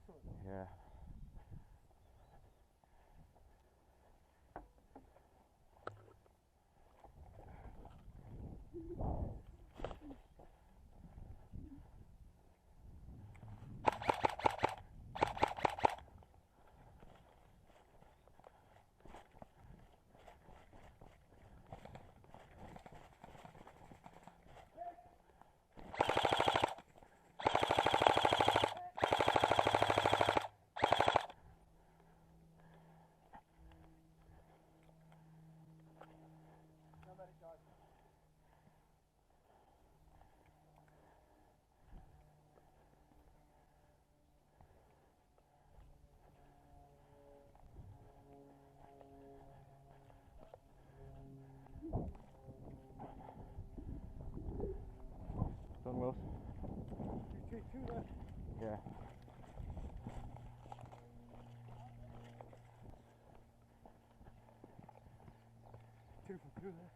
or something? Yeah. Done, Wills? Two there. Yeah. Two for two there.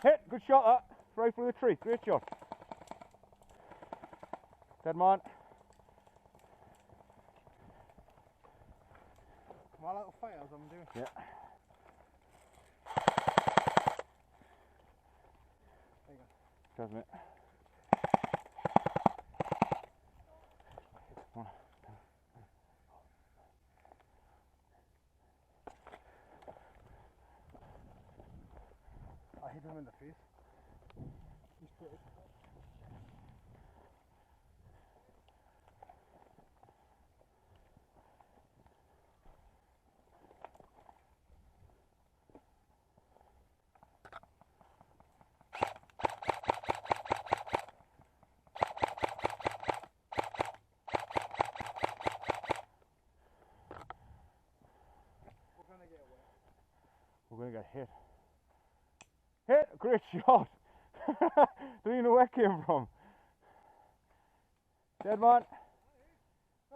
Hit! Good shot that! Right through the tree. Great shot. Dead man. My little fires I'm doing. Yeah. There you go. Cheers, mate. I hit him in the face. He's pretty. We're gonna get away. We're going to get hit. Hit! Great shot! Don't even know where it came from. Dead man.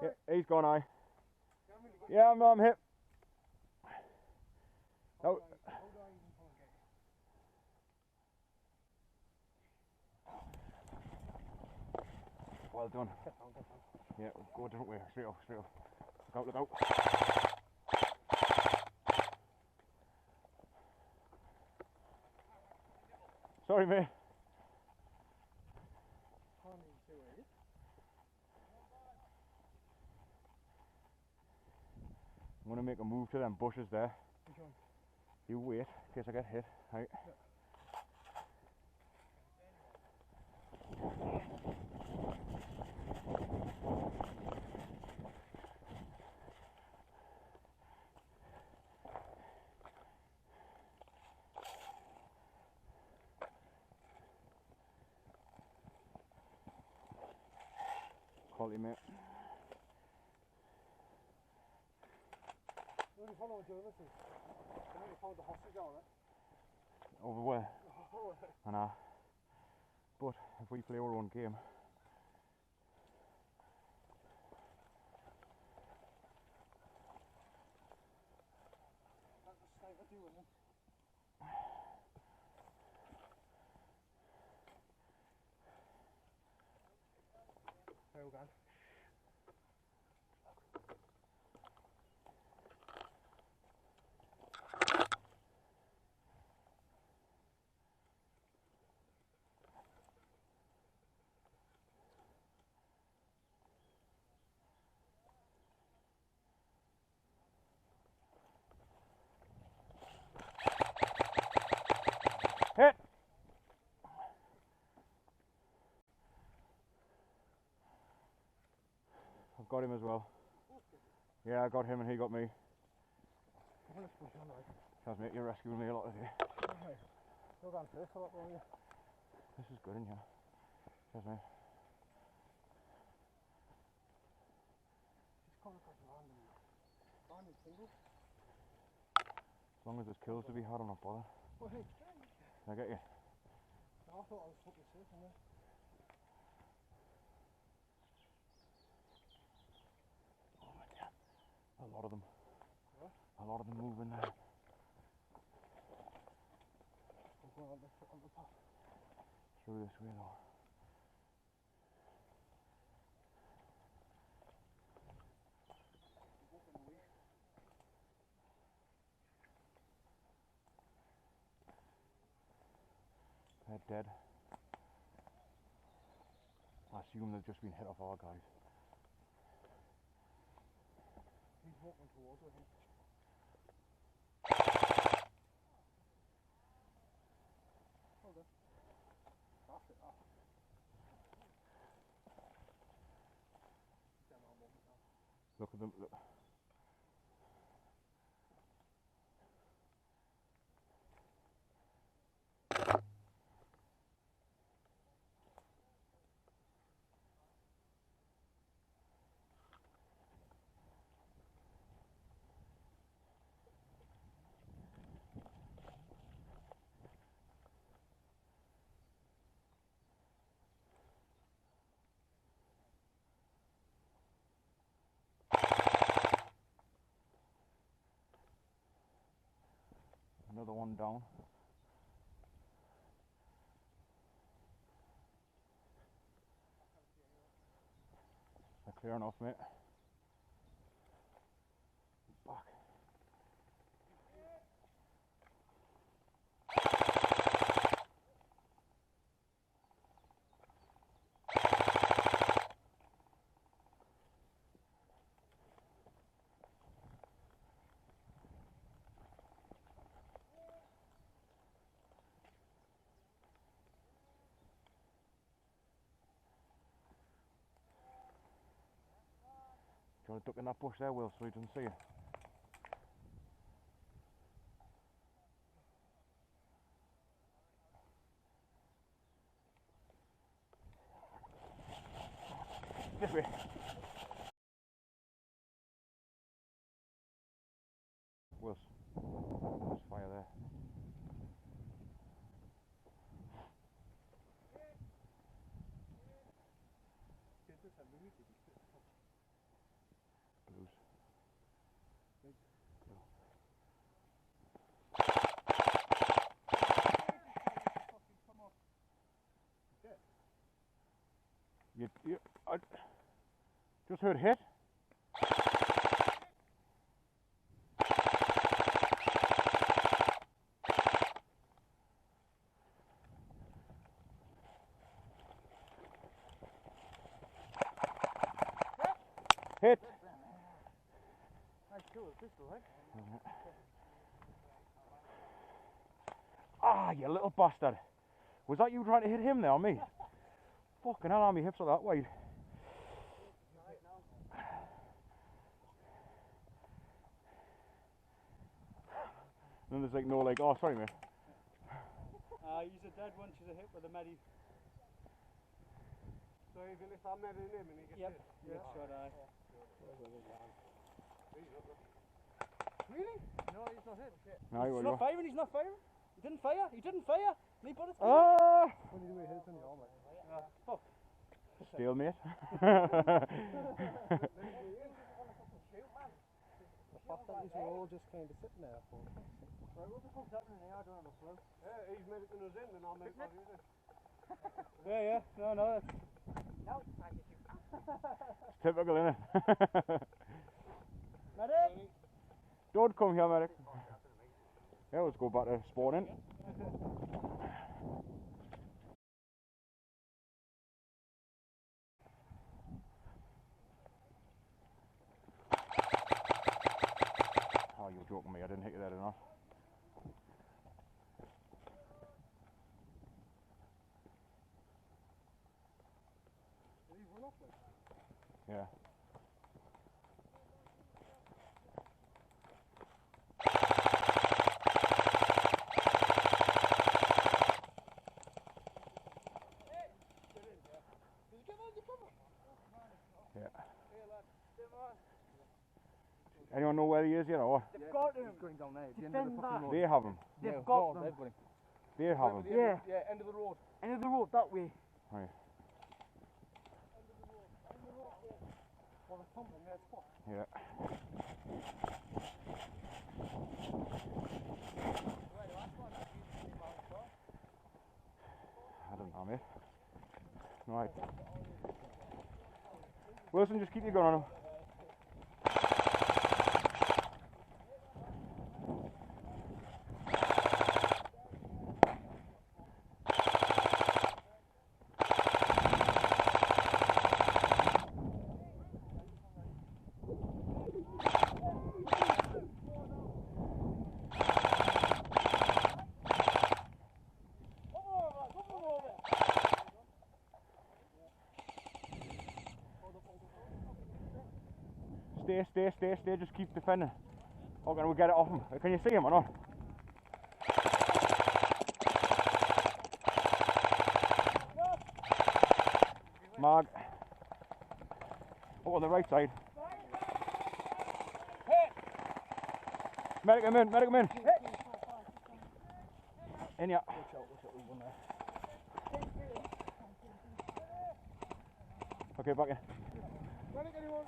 Yeah, he's gone, aye. Yeah, I'm hit. No. Well done. Yeah, go a different way. Straight off, straight off. Look out, look out. Sorry, mate. I'm going to make a move to them bushes there. Which one? You wait, in case I get hit. Right. Yeah. Quality, mate. We're only following Joe, listen. I know you followed the hostage out there. Over where? Oh, I know. But if we play our own game. that's the sniper doing them. There we go. Hit! I've got him as well. Yeah, I got him and he got me. Sounds mate, you're rescuing me a lot today. Go down first, I'll up you. This is good, isn't it? Cheers, mate. Just come across random single. As long as there's kills to be had, I'm not bothered. Oh, hey. Can I get you? thought I was fucking safe in there. Oh my God. A lot of them. What? A lot of them moving there. I'm going on the path. Through this way though. They're dead. I assume they've just been hit off our guys. He's walking towards us, I think. Hold on. That's it, off. Look at them. Look. Another one down. They're clear enough, mate. Back. Do you want to duck in that bush there, Will, so he doesn't see you? This way. Will, there's fire there. Blues. I just heard hit. Hit. Nice kill with a pistol, eh? Ah, you little bastard. Was that you trying to hit him there, or me? Fucking hell, my hips are that wide. And then there's like no like, oh sorry mate. He's a dead one, she's a hit with a medi. So even if I'm med in him and he gets hit? Yeah, sure, Really? No, he's not hit. No, he's not firing, he's not firing. He didn't fire, Lee put it. Ah! Only the way he hits in the arm, like. Fuck. Stalemate. The fact that these are all just kind of sitting there for. Right, what the fuck's happening here? I don't have a clue. Yeah, he's medicing us in and I'll make us use it. Yeah, no. No, it's like if you It's typical, innit? Medic! Don't come here, medic. Yeah, let's go back to spawning. Oh, you're joking me, I didn't hit you there, didn't I? Did he run off like? Yeah. Anyone know where he is yet or what? They've got him. He's going down there. Defend that. They have him. They've got them. They've got him. They have them. Yeah. Yeah, end of the road. End of the road, that way. Right. Well, there's something there, it's fucked. Yeah. I don't know, mate. Right. Wilson, just keep your gun on him. Stay, just keep defending. Okay, we'll get it off him. Can you see him or not? Mark. Oh, on the right side. Medic him in, medic him in. In ya. Okay, back in. Medic, anyone?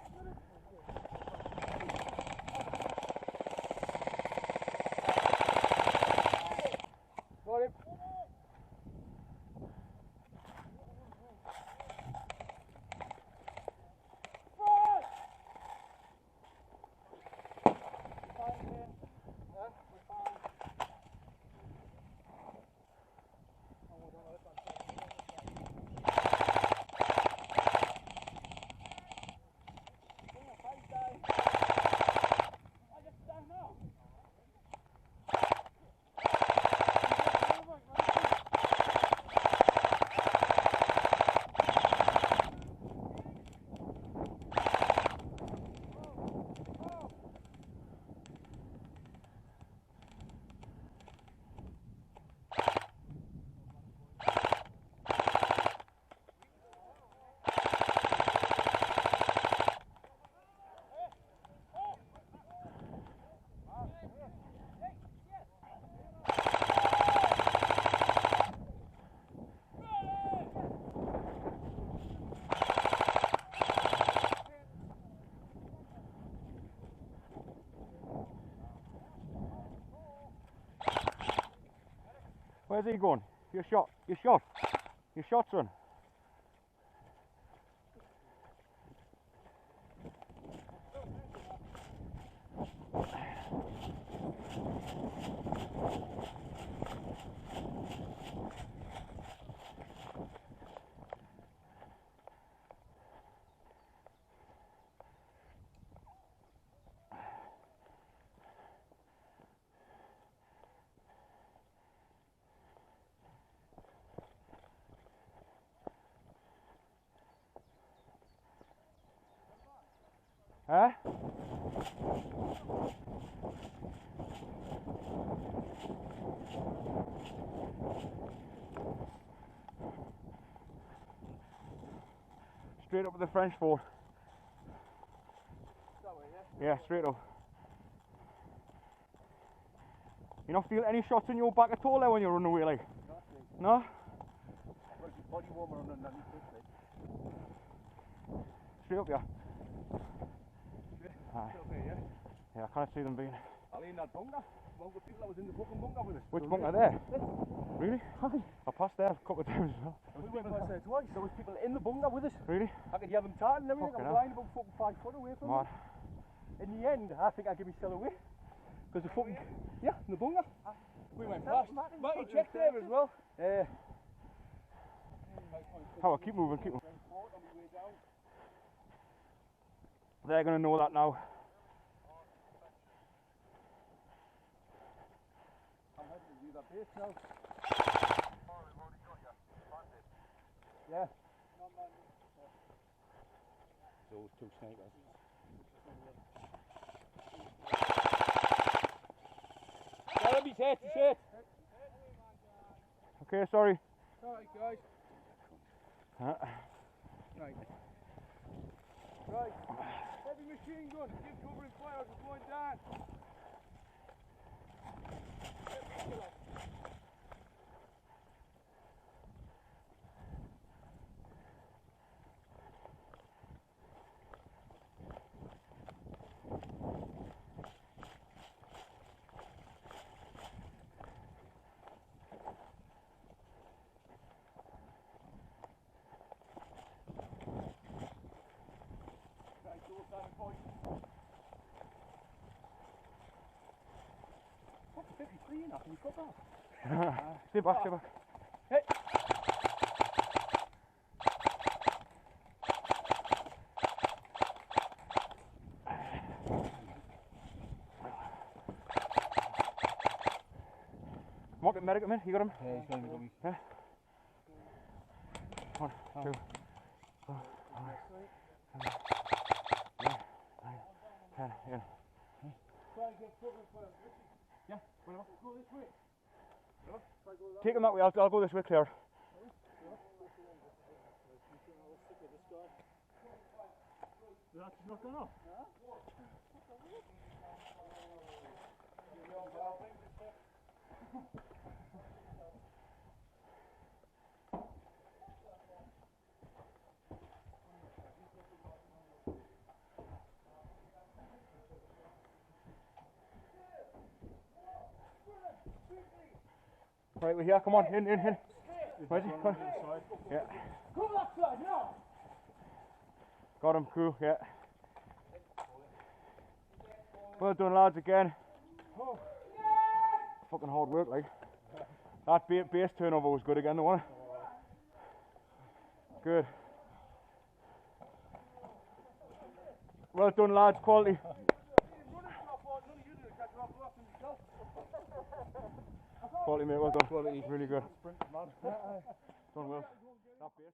Got him. Where's he going? You're shot. You're shot. You're shot, son. Huh? Straight up with the French fort. That way, Yeah, straight up. You not feel any shots in your back at all there when you're running away, like? No? I've got your body warmer on underneath this, like. Straight up, yeah. Aye. Okay, yeah. Yeah, I can't see them being. I'll in that bunker. One of the people that was in the fucking bunker with us. Which bunker there? Really? I passed there a couple of times as well. We went past there twice. There was people in the bunker with us. Really? I could hear them talking and everything. Fucking I was lying about fucking 5 foot away from Mad. them. In the end, I think I gave myself away. Because the fucking... Yeah, in the bunker. We went past. Matty checked there as well. How? Keep moving, keep moving. They're going to know that now. I'm heading to do that base now. Yeah. Those two snipers. Tell him he's hit, he's hit. Okay, sorry. Alright guys. Huh? Right. Right. Heavy machine gun. Give cover and fire as we're going down. Three enough, and you cut off. Stay back, stay back. Hey. Come on, get medic him in. You got him? Yeah, he's going to be. Yeah. 1, 2, 4, 5, 6, 7, 8, 9, 10. Yeah. Yeah, whatever. Go this way. Take him that way. I'll go this way, Claire. That's not going off. Right, we're here. Come on, in. Ready? Come on. Yeah. Come that side, now. Got him, cool, yeah. Well done, lads, again. Oh. Fucking hard work, like. That base turnover was good again, though, wasn't it? Good. Well done, lads, quality. Quality, mate, well done. Quality. Really good. Done well. That base